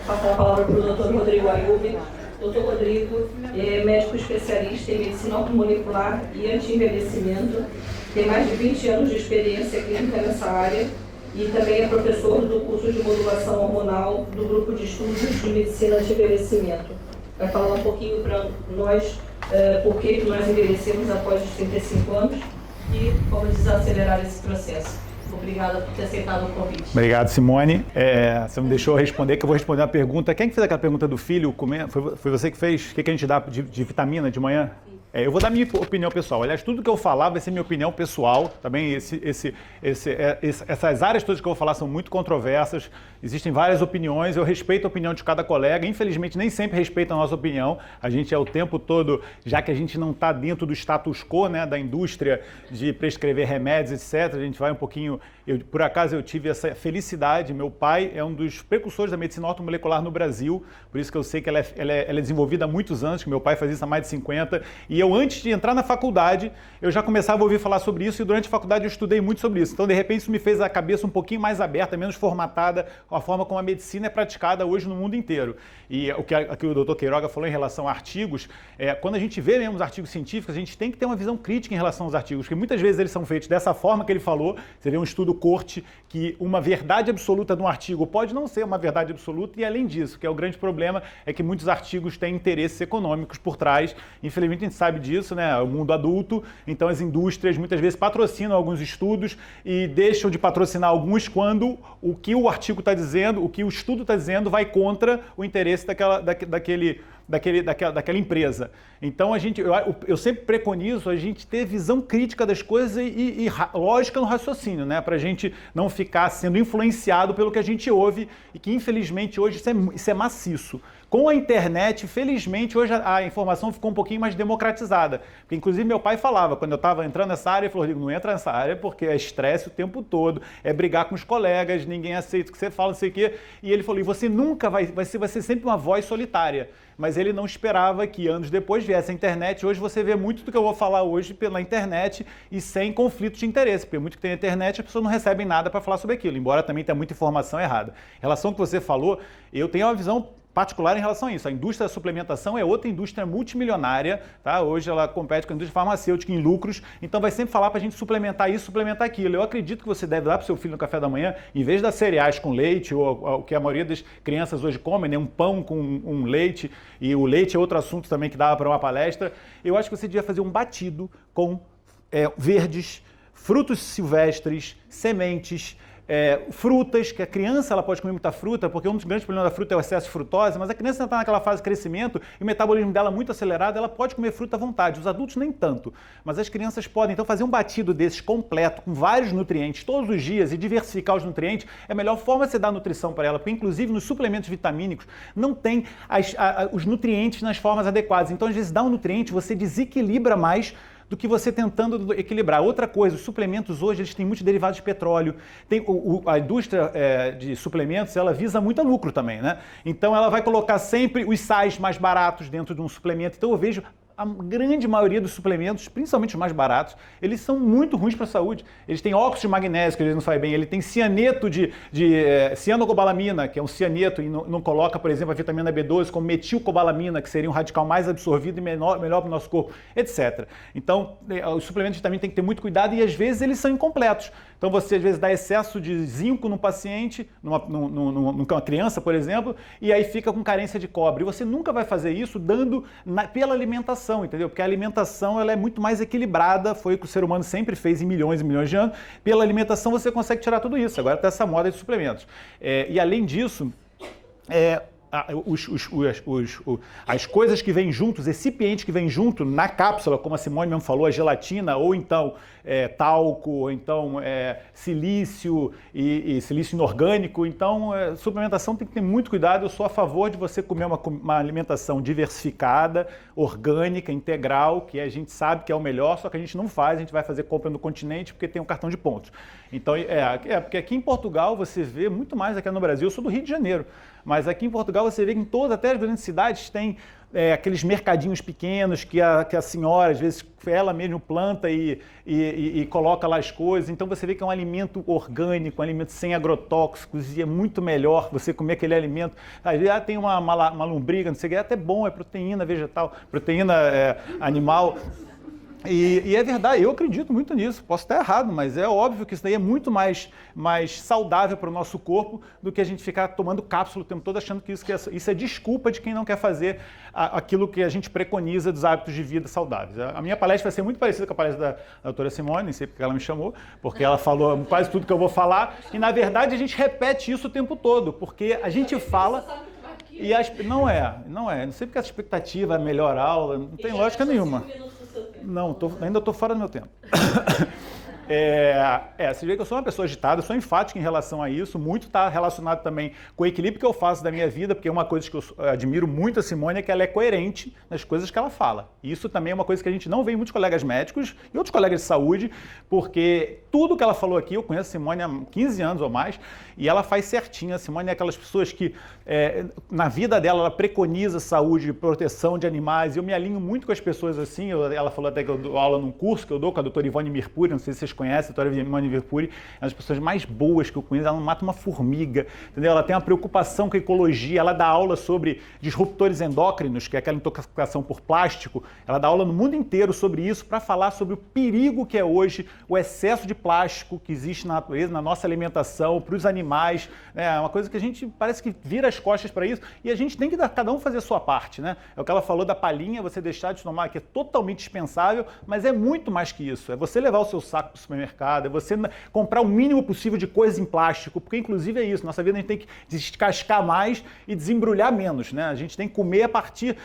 passar a palavra para o Dr. Rodrigo Ayub. Dr. Rodrigo é médico especialista em medicina automolecular e anti-envelhecimento, tem mais de 20 anos de experiência clínica nessa área e também é professor do curso de modulação hormonal do grupo de estudos de medicina anti-envelhecimento. Vai falar um pouquinho para nós por que nós envelhecemos após os 35 anos e como desacelerar esse processo. Obrigada por ter aceitado o convite. Obrigado, Simone. Você me deixou responder, que eu vou responder uma pergunta. Quem que fez aquela pergunta do filho? Foi você que fez? O que a gente dá de vitamina de manhã? Eu vou dar minha opinião pessoal. Aliás, tudo que eu falar vai ser minha opinião pessoal. Também essas áreas todas que eu vou falar são muito controversas. Existem várias opiniões. Eu respeito a opinião de cada colega. Infelizmente, nem sempre respeito a nossa opinião. A gente é o tempo todo, já que a gente não está dentro do status quo, né, da indústria de prescrever remédios, etc. A gente vai um pouquinho... Por acaso, eu tive essa felicidade. Meu pai é um dos precursores da medicina ortomolecular no Brasil. Por isso que eu sei que ela é desenvolvida há muitos anos, que meu pai faz isso há mais de 50. E eu, antes de entrar na faculdade, eu já começava a ouvir falar sobre isso e durante a faculdade eu estudei muito sobre isso. Então, de repente, isso me fez a cabeça um pouquinho mais aberta, menos formatada, a forma como a medicina é praticada hoje no mundo inteiro. E o que o doutor Queiroga falou em relação a artigos, quando a gente vê mesmo os artigos científicos, a gente tem que ter uma visão crítica em relação aos artigos, porque muitas vezes eles são feitos dessa forma que ele falou. Você vê um estudo corte que uma verdade absoluta de um artigo pode não ser uma verdade absoluta, e além disso, que é o grande problema, é que muitos artigos têm interesses econômicos por trás. Infelizmente, a gente sabe disso, né? O mundo adulto, então as indústrias muitas vezes patrocinam alguns estudos e deixam de patrocinar alguns quando o que o artigo está dizendo, o que o estudo está dizendo vai contra o interesse daquela empresa. Então, eu sempre preconizo a gente ter visão crítica das coisas e lógica no raciocínio, né? Para a gente não ficar sendo influenciado pelo que a gente ouve e que, infelizmente, hoje isso é maciço. Com a internet, felizmente, hoje a informação ficou um pouquinho mais democratizada. Porque, inclusive, meu pai falava, quando eu estava entrando nessa área, ele falou: Rodrigo, não entra nessa área porque é estresse o tempo todo, é brigar com os colegas, ninguém aceita o que você fala, não sei o quê. E ele falou: e você nunca vai ser sempre uma voz solitária. Mas ele não esperava que anos depois viesse a internet. Hoje você vê muito do que eu vou falar hoje pela internet e sem conflito de interesse, porque muito que tem na internet as pessoas não recebem nada para falar sobre aquilo, embora também tenha muita informação errada. Em relação ao que você falou, eu tenho uma visão particular em relação a isso. A indústria da suplementação é outra indústria multimilionária, tá? Hoje ela compete com a indústria farmacêutica em lucros, então vai sempre falar para a gente suplementar isso, suplementar aquilo. Eu acredito que você deve dar para o seu filho no café da manhã, em vez das cereais com leite, ou o que a maioria das crianças hoje comem, né? Um pão com um leite, e o leite é outro assunto também que dava para uma palestra. Eu acho que você devia fazer um batido com verdes, frutos silvestres, sementes, frutas, que a criança ela pode comer muita fruta, porque um dos grandes problemas da fruta é o excesso de frutose, mas a criança está naquela fase de crescimento e o metabolismo dela muito acelerado, ela pode comer fruta à vontade, os adultos nem tanto, mas as crianças podem. Então fazer um batido desses completo, com vários nutrientes todos os dias e diversificar os nutrientes é a melhor forma de você dar nutrição para ela, porque inclusive nos suplementos vitamínicos não tem os nutrientes nas formas adequadas, então às vezes dá um nutriente, você desequilibra mais do que você tentando equilibrar. Outra coisa, os suplementos hoje, eles têm muitos derivados de petróleo. A indústria de suplementos, ela visa muito a lucro também, né? Então ela vai colocar sempre os sais mais baratos dentro de um suplemento. Então eu vejo a grande maioria dos suplementos, principalmente os mais baratos, eles são muito ruins para a saúde. Eles têm óxido de magnésio, que eles não fazem bem, ele tem cianeto de cianocobalamina, que é um cianeto, e não coloca, por exemplo, a vitamina B12 como metilcobalamina, que seria um radical mais absorvido e melhor para o nosso corpo, etc. Então, os suplementos de vitamina tem que ter muito cuidado e, às vezes, eles são incompletos. Então, você, às vezes, dá excesso de zinco no paciente, numa criança, por exemplo, e aí fica com carência de cobre. E você nunca vai fazer isso pela alimentação, entendeu? Porque a alimentação ela é muito mais equilibrada, foi o que o ser humano sempre fez em milhões e milhões de anos. Pela alimentação você consegue tirar tudo isso. Agora está essa moda de suplementos. E além disso, as coisas que vêm juntos, os recipientes que vêm junto na cápsula, como a Simone mesmo falou, a gelatina, ou então talco, ou então silício e silício inorgânico. Então, suplementação tem que ter muito cuidado. Eu sou a favor de você comer uma alimentação diversificada, orgânica, integral, que a gente sabe que é o melhor, só que a gente não faz, a gente vai fazer compra no continente porque tem um cartão de pontos. Então, porque aqui em Portugal você vê muito mais do que no Brasil. Eu sou do Rio de Janeiro, mas aqui em Portugal você vê que em todas, até as grandes cidades, tem aqueles mercadinhos pequenos que a senhora, às vezes, ela mesma planta e coloca lá as coisas. Então você vê que é um alimento orgânico, um alimento sem agrotóxicos, e é muito melhor você comer aquele alimento. Às vezes tem uma lombriga, não sei o que, é até bom, é proteína vegetal, proteína animal. E é verdade, eu acredito muito nisso, posso estar errado, mas é óbvio que isso daí é muito mais saudável para o nosso corpo do que a gente ficar tomando cápsula o tempo todo achando que isso é desculpa de quem não quer fazer aquilo que a gente preconiza dos hábitos de vida saudáveis. A minha palestra vai ser muito parecida com a palestra da doutora Simone, nem sei porque ela me chamou, porque ela falou quase tudo que eu vou falar, e na verdade a gente repete isso o tempo todo, porque a gente fala... Não sei porque essa expectativa é melhor aula, não tem lógica nenhuma. Não, ainda estou fora do meu tempo. Você vê que eu sou uma pessoa agitada, sou enfático em relação a isso, muito está relacionado também com o equilíbrio que eu faço da minha vida, porque uma coisa que eu admiro muito a Simone é que ela é coerente nas coisas que ela fala. E isso também é uma coisa que a gente não vê em muitos colegas médicos e outros colegas de saúde, porque tudo que ela falou aqui, eu conheço a Simone há 15 anos ou mais, e ela faz certinho. A Simone é aquelas pessoas que, na vida dela, ela preconiza saúde, proteção de animais, e eu me alinho muito com as pessoas assim. Ela falou até que eu dou aula num curso que eu dou com a doutora Ivone Mirpuri, não sei se vocês conhecem, a doutora Ivone Mirpuri é uma das pessoas mais boas que eu conheço, ela não mata uma formiga, entendeu? Ela tem uma preocupação com a ecologia, ela dá aula sobre disruptores endócrinos, que é aquela intoxicação por plástico, ela dá aula no mundo inteiro sobre isso, para falar sobre o perigo que é hoje o excesso de plástico que existe na natureza, na nossa alimentação, para os animais, é uma coisa que a gente parece que vira as costas para isso, e a gente tem que cada um fazer a sua parte, né? É o que ela falou da palhinha, você deixar de tomar, que é totalmente dispensável, mas é muito mais que isso, é você levar o seu saco para o supermercado, é você comprar o mínimo possível de coisas em plástico, porque inclusive é isso, nossa vida a gente tem que descascar mais e desembrulhar menos, né? A gente tem que comer a partir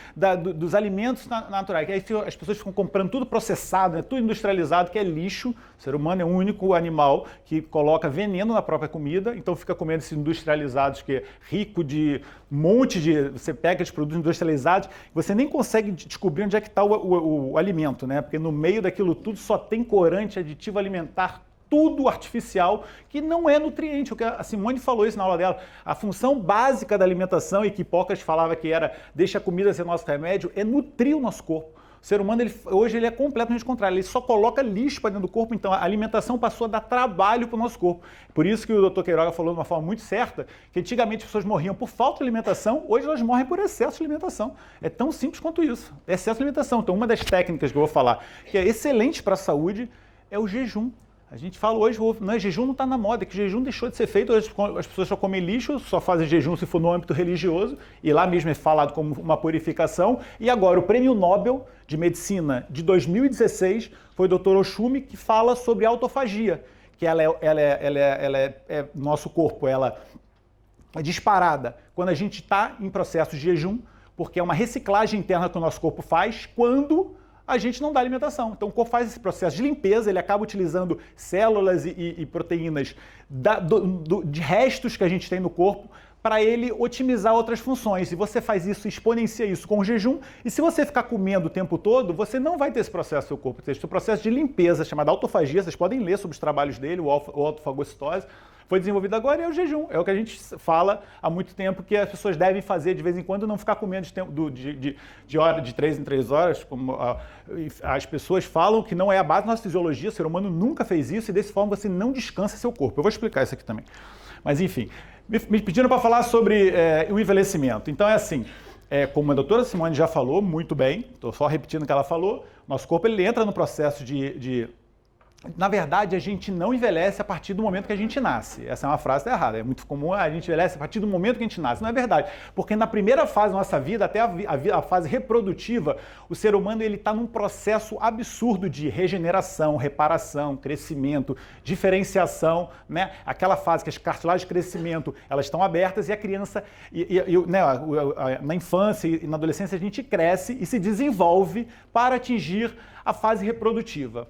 dos alimentos naturais, que aí as pessoas ficam comprando tudo processado, né? Tudo industrializado, que é lixo. O ser humano é o único animal que coloca veneno na própria comida, então fica comendo esses industrializados, que é rico de você pega esses produtos industrializados, você nem consegue descobrir onde é que está o alimento, né? Porque no meio daquilo tudo só tem corante, aditivo alimentar, tudo artificial, que não é nutriente. O que a Simone falou isso na aula dela. A função básica da alimentação, e que Hipócrates falava que era deixa a comida ser nosso remédio, é nutrir o nosso corpo. O ser humano, hoje, ele é completamente contrário, ele só coloca lixo para dentro do corpo, então a alimentação passou a dar trabalho para o nosso corpo. Por isso que o Dr. Queiroga falou de uma forma muito certa, que antigamente as pessoas morriam por falta de alimentação, hoje elas morrem por excesso de alimentação. É tão simples quanto isso, excesso de alimentação. Então uma das técnicas que eu vou falar, que é excelente para a saúde, é o jejum. A gente fala hoje, jejum não está na moda, que jejum deixou de ser feito, hoje as pessoas só comem lixo, só fazem jejum se for no âmbito religioso, e lá mesmo é falado como uma purificação. E agora o Prêmio Nobel de Medicina de 2016 foi o Dr. Oshumi, que fala sobre autofagia, que nosso corpo, ela é disparada quando a gente está em processo de jejum, porque é uma reciclagem interna que o nosso corpo faz quando a gente não dá alimentação. Então o corpo faz esse processo de limpeza, ele acaba utilizando células e proteínas de restos que a gente tem no corpo para ele otimizar outras funções. E você faz isso, exponencia isso com o jejum, e se você ficar comendo o tempo todo, você não vai ter esse processo no seu corpo. Esse processo de limpeza, chamado autofagia, vocês podem ler sobre os trabalhos dele, o autofagocitose, foi desenvolvido agora, e é o jejum. É o que a gente fala há muito tempo que as pessoas devem fazer de vez em quando, não ficar comendo de 3 em 3 horas, como as pessoas falam que não é a base da nossa fisiologia, o ser humano nunca fez isso, e dessa forma você não descansa seu corpo. Eu vou explicar isso aqui também. Mas enfim, me pediram para falar sobre o envelhecimento. Então é assim, como a doutora Simone já falou muito bem, estou só repetindo o que ela falou, nosso corpo ele entra no processo Na verdade, a gente não envelhece a partir do momento que a gente nasce. Essa é uma frase errada. É muito comum, a gente envelhece a partir do momento que a gente nasce. Não é verdade. Porque na primeira fase da nossa vida, até a fase reprodutiva, o ser humano está num processo absurdo de regeneração, reparação, crescimento, diferenciação, né? Aquela fase que as cartilagens de crescimento elas estão abertas e a criança, na infância e na adolescência, a gente cresce e se desenvolve para atingir a fase reprodutiva.